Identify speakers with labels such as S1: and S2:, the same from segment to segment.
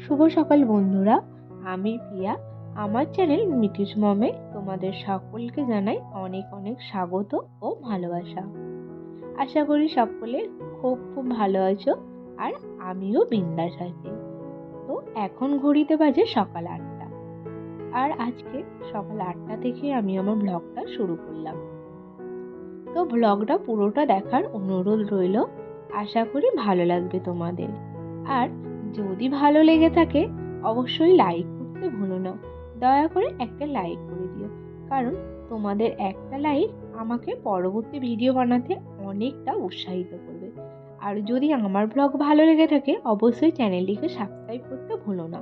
S1: শুভ সকাল বন্ধুরা, আমি প্রিয়া। আমার চ্যানেল মিটিস মমে তোমাদের সকলকে জানাই অনেক অনেক স্বাগত ও ভালোবাসা। আশা করি সকলে খুব খুব ভালো আছো, আর আমিও বিন্দাস আছি। তো এখন ঘড়িতে বাজে সকাল 8টা, আর আজকে সকাল 8টা থেকে আমি আমার ব্লগটা শুরু করলাম। তো ব্লগটা পুরোটা দেখার অনুরোধ রইল, আশা করি ভালো লাগবে তোমাদের। আর যদি ভালো লেগে থাকে অবশ্যই লাইক করতে ভুলো না। দয়া করে একটা লাইক করে দিও, কারণ তোমাদের একটা লাইক আমাকে পরবর্তী ভিডিও বানাতে অনেকটা উৎসাহিত করবে। আর যদি আমার ব্লগ ভালো লেগে থাকে অবশ্যই চ্যানেলটিকে সাবস্ক্রাইব করতে ভুলো না।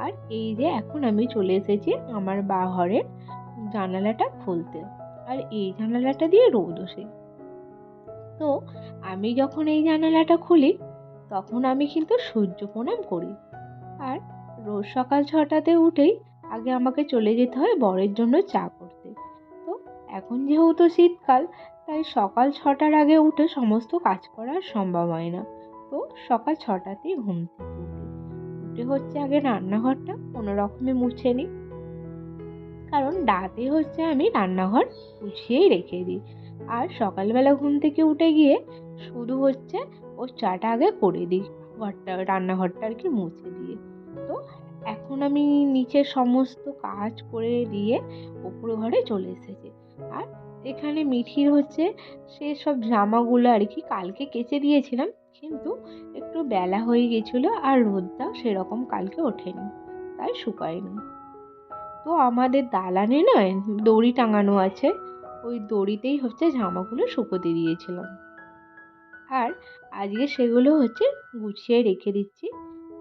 S1: আর এই যে এখন আমি চলে এসেছি আমার বাঘরের জানালাটা খুলতে, আর এই জানালাটা দিয়ে রোদ আসে। তো আমি যখন এই জানালাটা খুলি তখন আমি কিন্তু সূর্য প্রণাম করি। আর রোজ সকাল 6টাতে উঠেই আগে আমাকে চলে যেতে হয় বরের জন্য চা করতে। তো এখন যেহেতু শীতকাল, তাই সকাল 6টার আগে উঠে সমস্ত কাজ করা সম্ভব হয় না। তো সকাল 6টাতেই ঘুম থেকে উঠে হচ্ছে আগে রান্নাঘরটা কোনো রকমে মুছে নিই, কারণ রাতে হচ্ছে আমি রান্নাঘর গুছিয়েই রেখে দিই। আর সকালবেলা ঘুম থেকে উঠে গিয়ে শুধু হচ্ছে ওর চাটা আগে করে দিই, রান্নাঘরটা আর কি মুছে দিয়ে। তো এখন আমি নিচের সমস্ত কাজ করে দিয়ে উপর ঘরে চলে এসেছি। আর এখানে মিঠির হচ্ছে সেসব জামাগুলো আর কি কালকে কেচে দিয়েছিলাম, কিন্তু একটু বেলা হয়ে গেছিলো আর রোদটাও সেরকম কালকে ওঠেনি, তাই শুকায়নি। তো আমাদের দালানে নয়, দড়ি টাঙানো আছে, ওই দড়িতেই হচ্ছে জামাগুলো শুকোতে দিয়েছিলাম। আর আজকে সেগুলো হচ্ছে গুছিয়ে রেখে দিচ্ছি।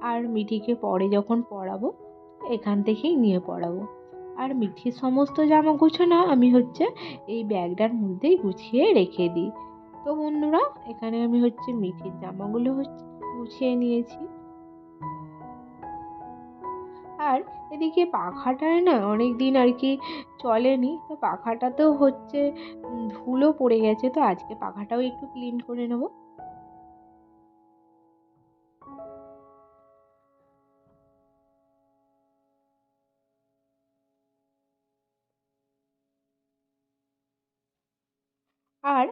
S1: আর মিঠিকে পরে যখন পরাবো এখান থেকেই নিয়ে পরাবো। আর মিঠির সমস্ত জামা গুছানো আমি হচ্ছে এই ব্যাগটার মধ্যেই গুছিয়ে রেখে দিই। তো বন্ধুরা, এখানে আমি হচ্ছে মিঠির জামাগুলো হচ্ছে গুছিয়ে নিয়েছি। আর এদিকে পাখাটায় না অনেক দিন আর কি চলেনি, তো পাখাটাতেও হচ্ছে ধুলো পড়ে গেছে। তো আজকে পাখাটাও একটু ক্লিন করে নেব। আর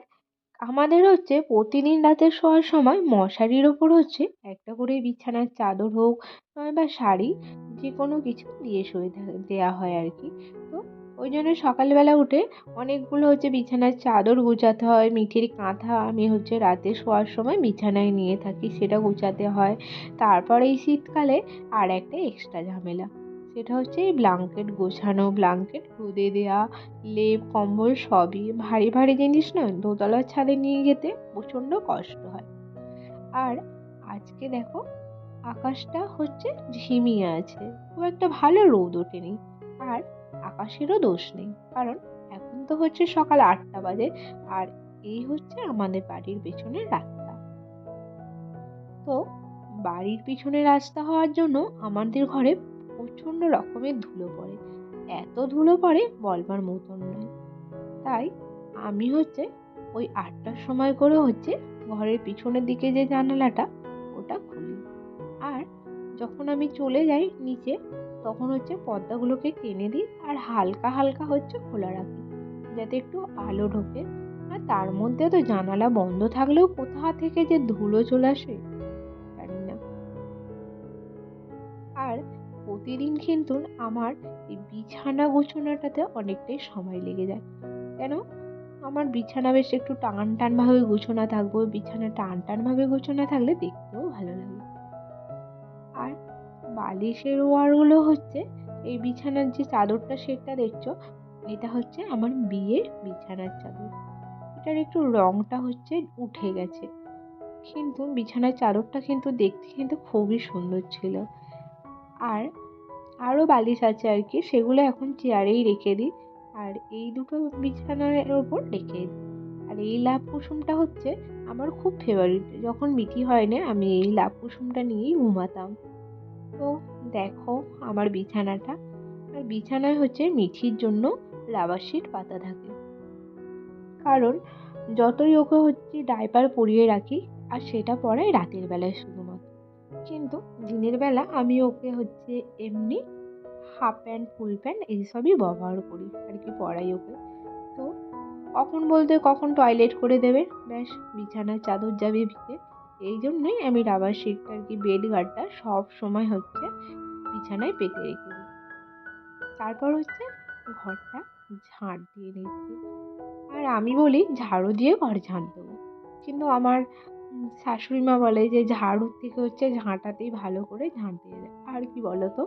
S1: আমাদের হচ্ছে প্রতিদিন রাতে শোয়ার সময় মশারির ওপর হচ্ছে একটা করে বিছানার চাদর হোক নয় বা শাড়ি, যে কোনো কিছু দিয়ে শুয়ে দেওয়া হয় আর কি। তো ওই জন্য সকালবেলা উঠে অনেকগুলো হচ্ছে বিছানার চাদর গুছাতে হয়। মিঠির কাঁথা আমি হচ্ছে রাতে শোয়ার সময় বিছানায় নিয়ে থাকি, সেটা গুছাতে হয়। তারপর এই শীতকালে আর একটা এক্সট্রা ঝামেলা, সেটা হচ্ছে এই ব্ল্যাঙ্কেট গোছানো, ব্ল্যাঙ্কেট রোদে দেওয়া, লেপ কম্বল সবই ভারী ভারী জিনিস না, দোতলার ছাদে নিয়ে যেতে প্রচণ্ড কষ্ট হয়। আর আজকে দেখো আকাশটা হচ্ছে ঝিমিয়ে আছে, খুব একটা ভালো রোদ ওঠেনি। আর আকাশেরও দোষ নেই, কারণ এখন তো হচ্ছে সকাল 8টা বাজে। আর এই হচ্ছে আমাদের বাড়ির পেছনের রাস্তা। তো বাড়ির পিছনে রাস্তা হওয়ার জন্য আমাদের ঘরে প্রচণ্ড রকমের ধুলো পড়ে, এত ধুলো পড়ে বলবার মতন নয়। তাই আমি হচ্ছে ওই 8টার সময় করে হচ্ছে ঘরের পিছনের দিকে যে জানালাটা ওটা খুলি। আর যখন আমি চলে যাই নিচে তখন হচ্ছে পর্দাগুলোকে টেনে দিই আর হালকা হালকা হচ্ছে খোলা রাখি, যাতে একটু আলো ঢোকে। আর তার মধ্যে তো জানালা বন্ধ থাকলেও কোথা থেকে যে ধুলো চলে আসে জানি না। আর প্রতিদিন কিন্তু আমার এই বিছানা গোছানোটাতে অনেকটাই সময় লেগে যায়। কেন? আমার বিছানা বেশ একটু টান টান ভাবে গোছানো থাকবে, বিছানা টান টান ভাবে গোছানো থাকলে দেখতেও ভালো লাগে। আর বালিশের ওয়ারগুলো হচ্ছে এই বিছানার যে চাদরটা সেটা দেখছো, এটা হচ্ছে আমার বিয়ের বিছানার চাদর। এটার একটু রঙটা হচ্ছে উঠে গেছে, কিন্তু বিছানার চাদরটা কিন্তু দেখতে কিন্তু খুবই সুন্দর ছিল। আর আরও বালিশ আছে আর কি, সেগুলো এখন চেয়ারেই রেখে দিই, আর এই দুটো বিছানার ওপর রেখে দিই। আর এই লাভ কুসুমটা হচ্ছে আমার খুব ফেভারিট। যখন মিঠি হয় না আমি এই লাভ কুসুমটা নিয়েই ঘুমাতাম। তো দেখো আমার বিছানাটা, আর বিছানায় হচ্ছে মিঠির জন্য রাবার শিট পাতা থাকে। কারণ যতই ওকে হচ্ছে ডাইপার পরিয়ে রাখি, আর সেটা পড়াই রাতের বেলায় শুধুমাত্র, কিন্তু দিনের বেলা আমি ওকে হচ্ছে এমনি হাফ প্যান্ট ফুল প্যান্ট এইসবই ব্যবহার করি আর কি, পরাই ওকে। তো কখন বলতে কখন টয়লেট করে দেবে, ব্যাস বিছানার চাদর যাবে ভিজে। এই জন্যই আমি রাবার শিটটা আর কি, বেড গার্ডটা সব সময় হচ্ছে বিছানায় পেতে রেখে দিই। তারপর হচ্ছে ঘরটা ঝাঁট দিয়ে নিচ্ছি। আর আমি বলি ঝাড়ু দিয়ে ঘর ঝাঁট দেবো, কিন্তু আমার শাশুড়ি মা বলে যে ঝাড়ুর থেকে হচ্ছে ঝাঁটাতেই ভালো করে ঝাঁট দিয়ে দেয়। আর কি বলো তো,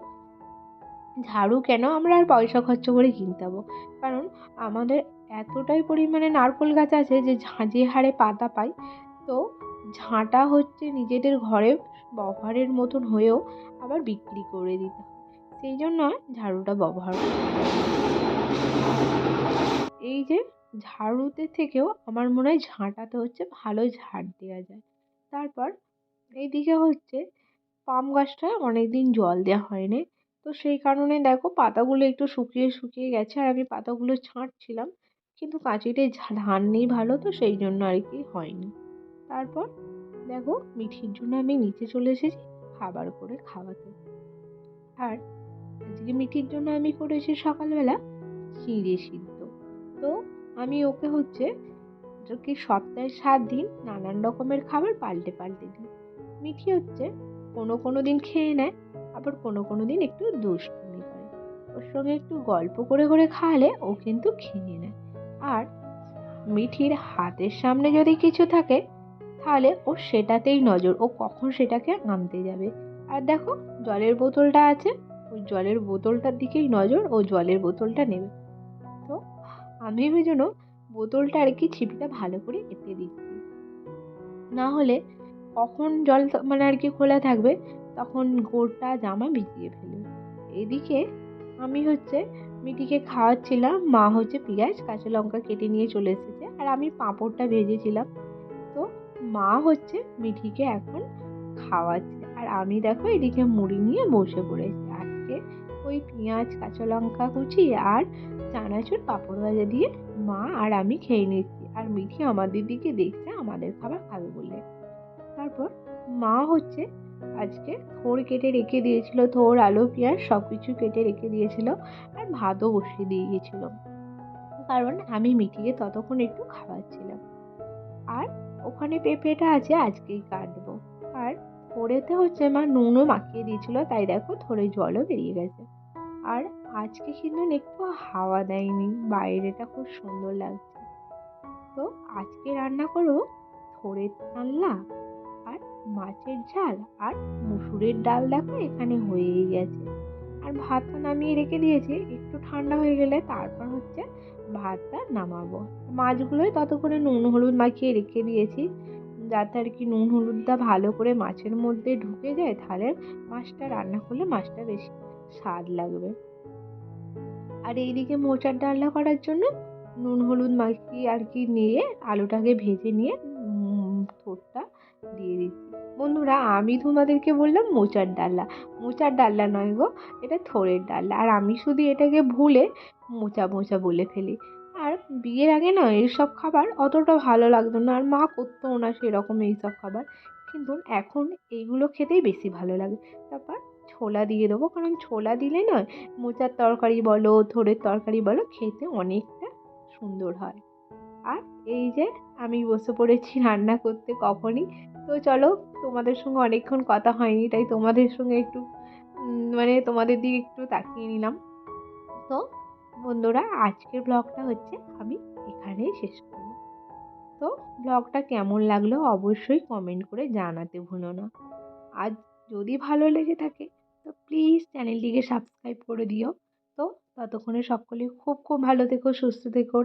S1: ঝাড়ু কেন আমরা আর পয়সা খরচ করে কিনতে যাবো, কারণ আমাদের এতটাই পরিমাণে নারকেল গাছ আছে যে যে হারে পাতা পাই। তো ঝাঁটা হচ্ছে নিজেদের ঘরে ব্যবহারের মতন হয়েও আবার বিক্রি করে দিতে হয়, সেই জন্য ঝাড়ুটা ব্যবহার করি। এই যে ঝাড়ুতে থেকেও আমার মনে হয় ঝাঁটাতে হচ্ছে ভালো ঝাড় দেওয়া যায়। তারপর এইদিকে হচ্ছে পাম গাছটায় অনেকদিন জল দেওয়া হয়নি, তো সেই কারণে দেখো পাতাগুলো একটু শুকিয়ে শুকিয়ে গেছে, আর আমি পাতাগুলো ছাঁটছিলাম, কিন্তু কাঁচিতে ধান নেই ভালো, তো সেই জন্য আর কি হয়নি। তারপর দেখো মিঠির জন্য আমি নিচে চলে এসেছি খাবার করে খাওয়াতে। আর আজকে মিঠির জন্য আমি করেছি সকালবেলা চিঁড়ে সিদ্ধ। তো আমি ওকে হচ্ছে কি সপ্তাহে 7 দিন নানান রকমের খাবার পাল্টে পাল্টে দিই। মিঠি হচ্ছে কোনো দিন খেয়ে নেয়, আবার কোনো দিন একটু দুষ্টুমি করে। ওর সঙ্গে একটু গল্প করে করে খাওয়ালে ও কিন্তু খেয়ে নেয়। আর মিঠির হাতের সামনে যদি কিছু থাকে তাহলে ও সেটাতেই নজর, ও কখন সেটাকে আনতে যাবে। আর দেখো জলের বোতলটা আছে, ওই জলের বোতলটার দিকেই নজর, ও জলের বোতলটা নেবে। তো আমি ওই জন্য বোতলটা আর কি ছিপিটা ভালো করে এঁটে দিচ্ছি, না হলে কখন জল মানে আর কি খোলা থাকবে, তখন গোটা জামা ভিজিয়ে ফেলবে। এদিকে আমি হচ্ছে মিটিকে খাওয়াচ্ছিলাম, মা হচ্ছে পেঁয়াজ কাঁচা লঙ্কা কেটে নিয়ে চলে এসেছে, আর আমি পাঁপড়টা ভেজেছিলাম। তো মা হচ্ছে মিঠিকে এখন খাওয়াচ্ছে, আর আমি দেখো এদিকে মুড়ি নিয়ে বসে পড়েছি। আজকে ওই পেঁয়াজ কাঁচা লঙ্কা কুচি আর চানাচুর পাঁপড় ভাজা দিয়ে মা আর আমি খেয়ে নিচ্ছি, আর মিঠি আমাদের দিকে দেখছে আমাদের খাবার খাবে বলে। তারপর মা হচ্ছে আজকে থোড় কেটে রেখে দিয়েছিল, থোড় আলু পেঁয়াজ সব কিছু কেটে রেখে দিয়েছিল, আর ভাতও বসিয়ে দিয়ে গেছিল, কারণ আমি মিঠিকে ততক্ষণ একটু খাওয়াচ্ছিলাম। আর ওখানে পেঁপেটা আছে আজকেই কাটবো। আর থোড়েতে হচ্ছে মা নুনও মাখিয়ে দিয়েছিল, তাই দেখো থোড়ে জলও বেরিয়ে গেছে। আর আজকে কিন্তু একটু হাওয়া দেয়নি, বাইরেটা খুব সুন্দর লাগছে। তো আজকে রান্না করবো থোড়ের ডালনা আর মাছের ঝাল আর মুসুরের ডাল, দেখো এখানে হয়েই গেছে। আর ভাতটা নামিয়ে রেখে দিয়েছি, একটু ঠান্ডা হয়ে গেলে তারপর হচ্ছে ভাতটা নামাবো। মাছগুলোই ততক্ষণে নুন হলুদ মাখিয়ে রেখে দিয়েছি, যাতে আর কি নুন হলুদটা ভালো করে মাছের মধ্যে ঢুকে যায়, তাহলে মাছটা রান্না করলে মাছটা বেশি স্বাদ লাগবে। আর এইদিকে মোচার ডালনা করার জন্য নুন হলুদ মাখিয়ে আর কি নিয়ে আলুটাকে ভেজে নিয়ে থোড়টা দিয়ে দিচ্ছি। বন্ধুরা আমি তোমাদেরকে বললাম মোচার ডালনা, মোচার ডালনা নয় গো, এটা থোড়ের ডালনা, আর আমি শুধু এটাকে ভুলে মোচা মোচা বলে ফেলি। আর বিয়ের আগে না এইসব খাবার অতটা ভালো লাগতো না, আর মা করতেও না সেরকম এইসব খাবার, কিন্তু এখন এইগুলো খেতেই বেশি ভালো লাগে। তারপর ছোলা দিয়ে দেবো, কারণ ছোলা দিলে নয় মোচার তরকারি বলো থোড়ের তরকারি বলো খেতে অনেকটা সুন্দর হয়। আর এই যে আমি বসে পড়েছি রান্না করতে কখনই। তো চলো, তোমাদের সঙ্গে অনেকক্ষণ কথা হয়নি, তাই তোমাদের সঙ্গে একটু মানে তোমাদের দিকে একটু তাকিয়ে নিলাম। তো বন্ধুরা আজকের ব্লগটা হচ্ছে আমি এখানেই শেষ করব। তো ব্লগটা কেমন লাগলো অবশ্যই কমেন্ট করে জানাতে ভুলো না। আর যদি ভালো লেগে থাকে তো প্লিজ চ্যানেলটিকে সাবস্ক্রাইব করে দিও। তো ততক্ষণে সকলে খুব খুব ভালো থেকো, সুস্থ থেকো।